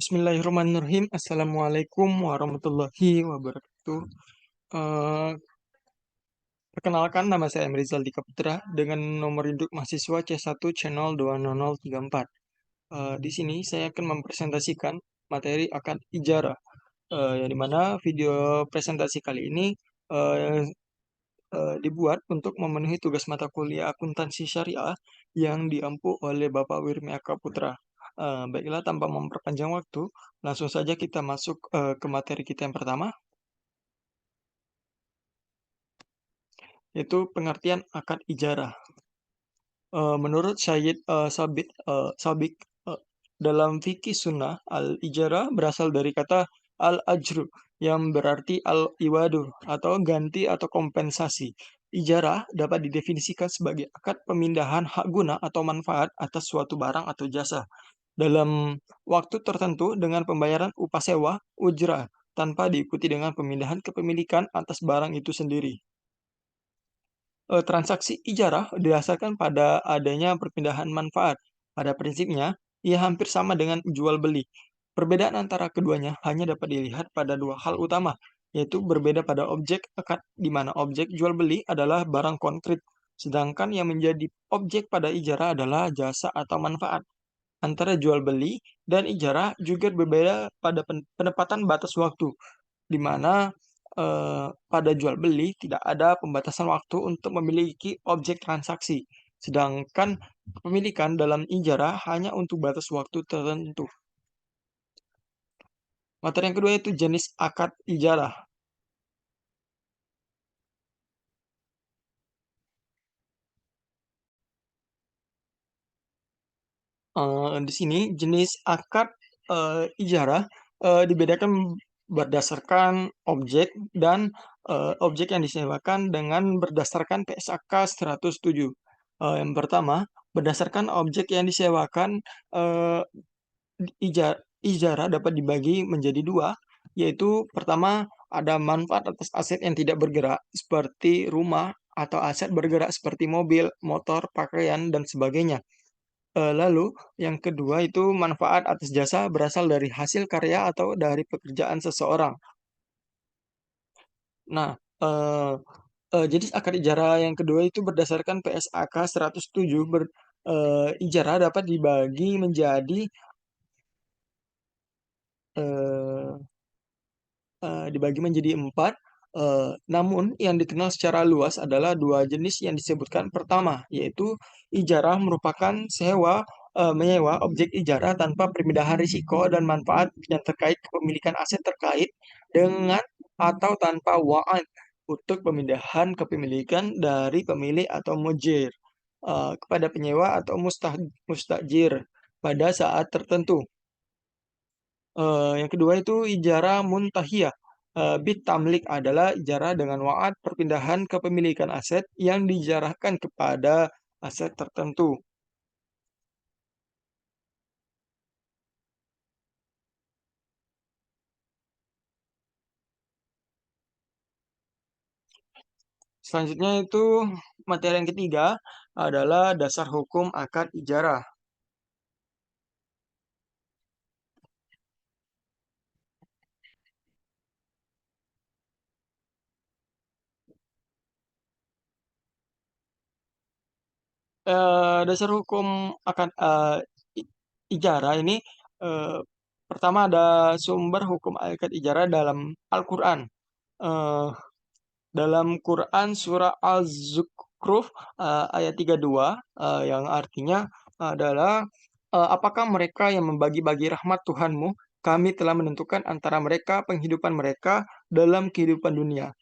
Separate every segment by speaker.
Speaker 1: Bismillahirrahmanirrahim. Assalamualaikum warahmatullahi wabarakatuh. Eh, Perkenalkan, nama saya Emrizal Dika Putra dengan nomor induk mahasiswa C1 channel 20034. Di sini saya akan mempresentasikan materi akad ijarah, yang dimana video presentasi kali ini eh, dibuat untuk memenuhi tugas mata kuliah akuntansi syariah yang diampu oleh Bapak Wirmiaka Putra. Baiklah, tanpa memperpanjang waktu, langsung saja kita masuk ke materi kita yang pertama, yaitu pengertian akad ijarah. Menurut Syed Sabik, eh, dalam fikih sunnah, al-ijarah berasal dari kata al-ajru, yang berarti al-iwadu, atau ganti atau kompensasi. Ijarah dapat didefinisikan sebagai akad pemindahan hak guna atau manfaat atas suatu barang atau jasa dalam waktu tertentu dengan pembayaran upah sewa, ujrah, tanpa diikuti dengan pemindahan kepemilikan atas barang itu sendiri. Transaksi ijarah didasarkan pada adanya perpindahan manfaat. Pada prinsipnya, ia hampir sama dengan jual beli. Perbedaan antara keduanya hanya dapat dilihat pada dua hal utama, yaitu berbeda pada objek akad, di mana objek jual beli adalah barang konkret, sedangkan yang menjadi objek pada ijarah adalah jasa atau manfaat. Antara jual beli dan ijarah juga berbeda pada penempatan batas waktu, di mana pada jual beli tidak ada pembatasan waktu untuk memiliki objek transaksi, sedangkan kepemilikan dalam ijarah hanya untuk batas waktu tertentu. Materi yang kedua yaitu jenis akad ijarah. Di sini jenis akad ijarah dibedakan berdasarkan objek dan objek yang disewakan dengan berdasarkan PSAK 107. Yang pertama, berdasarkan objek yang disewakan, eh, ijarah dapat dibagi menjadi dua, yaitu pertama ada manfaat atas aset yang tidak bergerak seperti rumah atau aset bergerak seperti mobil, motor, pakaian, dan sebagainya. Lalu yang kedua itu manfaat atas jasa berasal dari hasil karya atau dari pekerjaan seseorang. Nah, eh, jadi akad ijarah yang kedua itu berdasarkan PSAK 107, ijarah dapat eh, dibagi menjadi empat. Namun yang dikenal secara luas adalah dua jenis yang disebutkan. Pertama, yaitu ijarah merupakan menyewa objek ijarah tanpa pemindahan risiko dan manfaat yang terkait kepemilikan aset terkait dengan atau tanpa wa'ad untuk pemindahan kepemilikan dari pemilik atau mujir kepada penyewa atau mustajir pada saat tertentu. Yang kedua itu ijarah muntahiyah. Bit tamlik adalah ijarah dengan wa'ad perpindahan kepemilikan aset yang dijarahkan kepada aset tertentu. Selanjutnya itu materi yang ketiga adalah dasar hukum akad ijarah. Dasar hukum akad ijarah ini, eh, pertama ada sumber hukum akad ijarah dalam Al-Quran. Eh, Dalam Quran surah Az-Zukhruf ayat 32, yang artinya adalah apakah mereka yang membagi-bagi rahmat Tuhanmu, kami telah menentukan antara mereka penghidupan mereka dalam kehidupan dunia.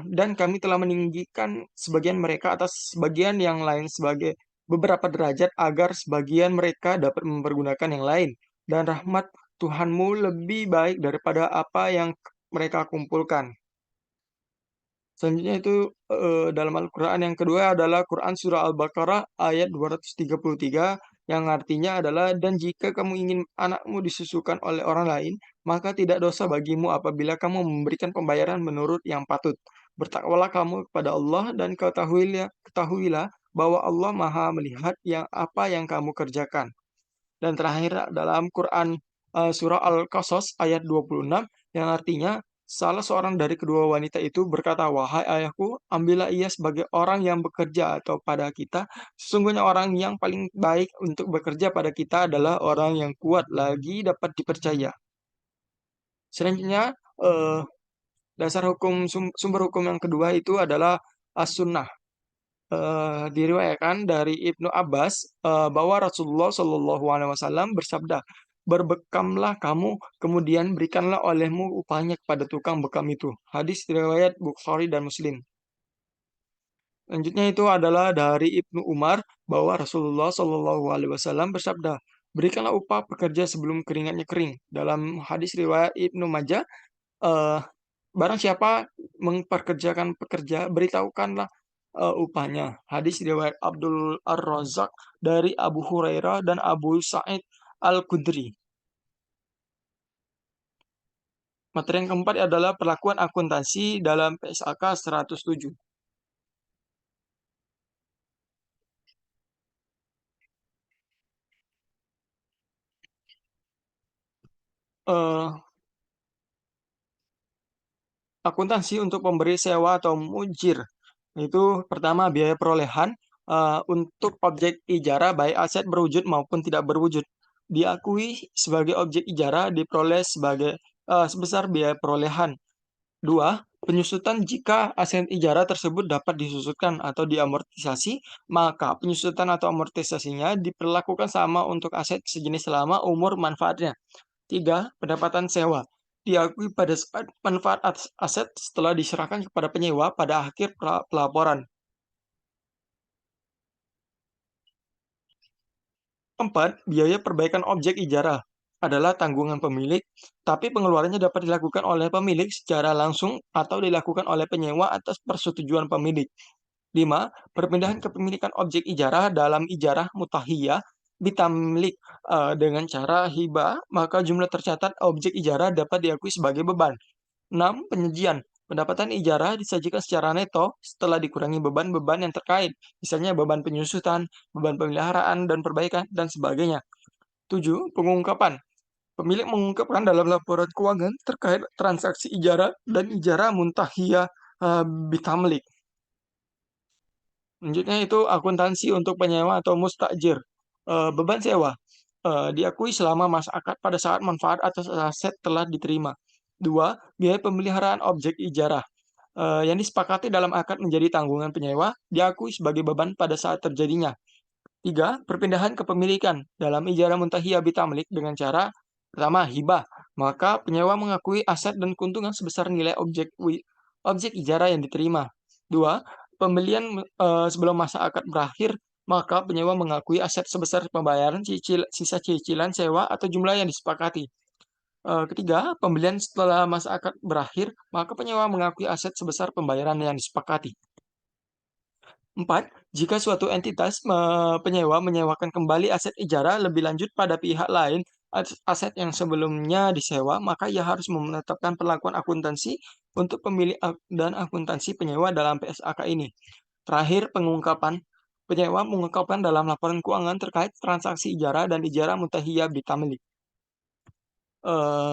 Speaker 1: Dan kami telah meninggikan sebagian mereka atas sebagian yang lain sebagai beberapa derajat agar sebagian mereka dapat mempergunakan yang lain. Dan rahmat Tuhanmu lebih baik daripada apa yang mereka kumpulkan. Selanjutnya itu dalam Al-Quran yang kedua adalah Quran Surah Al-Baqarah ayat 233, yang artinya adalah, dan jika kamu ingin anakmu disusukan oleh orang lain, maka tidak dosa bagimu apabila kamu memberikan pembayaran menurut yang patut. Bertakwalah kamu kepada Allah dan ketahuilah bahwa Allah Maha melihat apa yang kamu kerjakan. Dan terakhir dalam Quran surah Al-Qasas ayat 26 yang artinya salah seorang dari kedua wanita itu berkata, "Wahai ayahku, ambillah ia sebagai orang yang bekerja atau pada kita. Sesungguhnya orang yang paling baik untuk bekerja pada kita adalah orang yang kuat lagi dapat dipercaya." Selanjutnya, eh, dasar hukum sumber hukum yang kedua itu adalah as-sunnah. Diriwayatkan dari Ibnu Abbas bahwa Rasulullah Shallallahu Alaihi Wasallam bersabda, "Berbekamlah kamu, kemudian berikanlah olehmu upahnya kepada tukang bekam itu." Hadis riwayat Bukhari dan Muslim. Selanjutnya itu adalah dari Ibnu Umar bahwa Rasulullah Shallallahu Alaihi Wasallam bersabda, "Berikanlah upah pekerja sebelum keringatnya kering." Dalam hadis riwayat Ibnu Majah, eh, barang siapa memperkerjakan pekerja, beritahukanlah upahnya. Hadis riwayat Abdul Ar-Razzaq dari Abu Hurairah dan Abu Sa'id Al-Khudri. Materi yang keempat adalah perlakuan akuntansi dalam PSAK 107. Eh, Akuntansi untuk pemberi sewa atau mujir. Itu pertama biaya perolehan untuk objek ijarah baik aset berwujud maupun tidak berwujud. Diakui sebagai objek ijarah diperoleh sebesar biaya perolehan. Dua, penyusutan jika aset ijarah tersebut dapat disusutkan atau diamortisasi, maka penyusutan atau amortisasinya diperlakukan sama untuk aset sejenis selama umur manfaatnya. Tiga, pendapatan sewa. Diakui pada saat manfaat aset setelah diserahkan kepada penyewa pada akhir pelaporan. Empat, biaya perbaikan objek ijarah adalah tanggungan pemilik, tapi pengeluarannya dapat dilakukan oleh pemilik secara langsung atau dilakukan oleh penyewa atas persetujuan pemilik. 5. Perpindahan kepemilikan objek ijarah dalam ijarah mutahiyah bitamlik dengan cara hibah, maka jumlah tercatat objek ijarah dapat diakui sebagai beban. 6. Penyajian. Pendapatan ijarah disajikan secara neto setelah dikurangi beban-beban yang terkait, misalnya beban penyusutan, beban pemeliharaan dan perbaikan, dan sebagainya. 7. Pengungkapan. Pemilik mengungkapkan dalam laporan keuangan terkait transaksi ijarah dan ijarah muntahiyah bitamlik. Selanjutnya itu akuntansi untuk penyewa atau mustajir. Beban sewa diakui selama masa akad pada saat manfaat atas aset telah diterima. Dua, biaya pemeliharaan objek ijarah yang disepakati dalam akad menjadi tanggungan penyewa diakui sebagai beban pada saat terjadinya. Tiga, perpindahan kepemilikan dalam ijarah muntahiyah bitamlik dengan cara pertama hibah, maka penyewa mengakui aset dan keuntungan sebesar nilai objek ijarah yang diterima. Dua, pembelian sebelum masa akad berakhir, maka penyewa mengakui aset sebesar pembayaran sisa cicilan sewa atau jumlah yang disepakati. Ketiga, pembelian setelah masa akad berakhir, maka penyewa mengakui aset sebesar pembayaran yang disepakati. 4. Jika suatu entitas penyewa menyewakan kembali aset ijarah lebih lanjut pada pihak lain aset yang sebelumnya disewa, maka ia harus menetapkan perlakuan akuntansi untuk pemilik dan akuntansi penyewa dalam PSAK ini. Terakhir, pengungkapan. Penyewa mengungkapkan dalam laporan keuangan terkait transaksi ijarah dan ijarah mutahiyah bitamlik.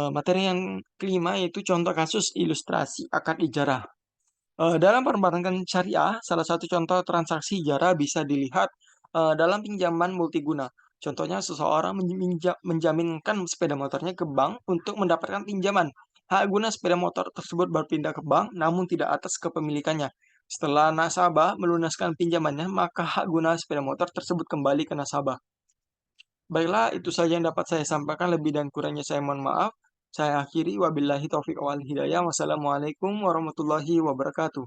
Speaker 1: Materi yang kelima yaitu contoh kasus ilustrasi akad ijarah. Dalam perbankan syariah, salah satu contoh transaksi ijarah bisa dilihat dalam pinjaman multiguna. Contohnya, seseorang menjaminkan sepeda motornya ke bank untuk mendapatkan pinjaman. Hak guna sepeda motor tersebut berpindah ke bank, namun tidak atas kepemilikannya. Setelah nasabah melunaskan pinjamannya, maka hak guna sepeda motor tersebut kembali ke nasabah. Baiklah, itu saja yang dapat saya sampaikan. Lebih dan kurangnya saya mohon maaf. Saya akhiri. Wabillahi taufiq wal hidayah. Wassalamualaikum warahmatullahi wabarakatuh.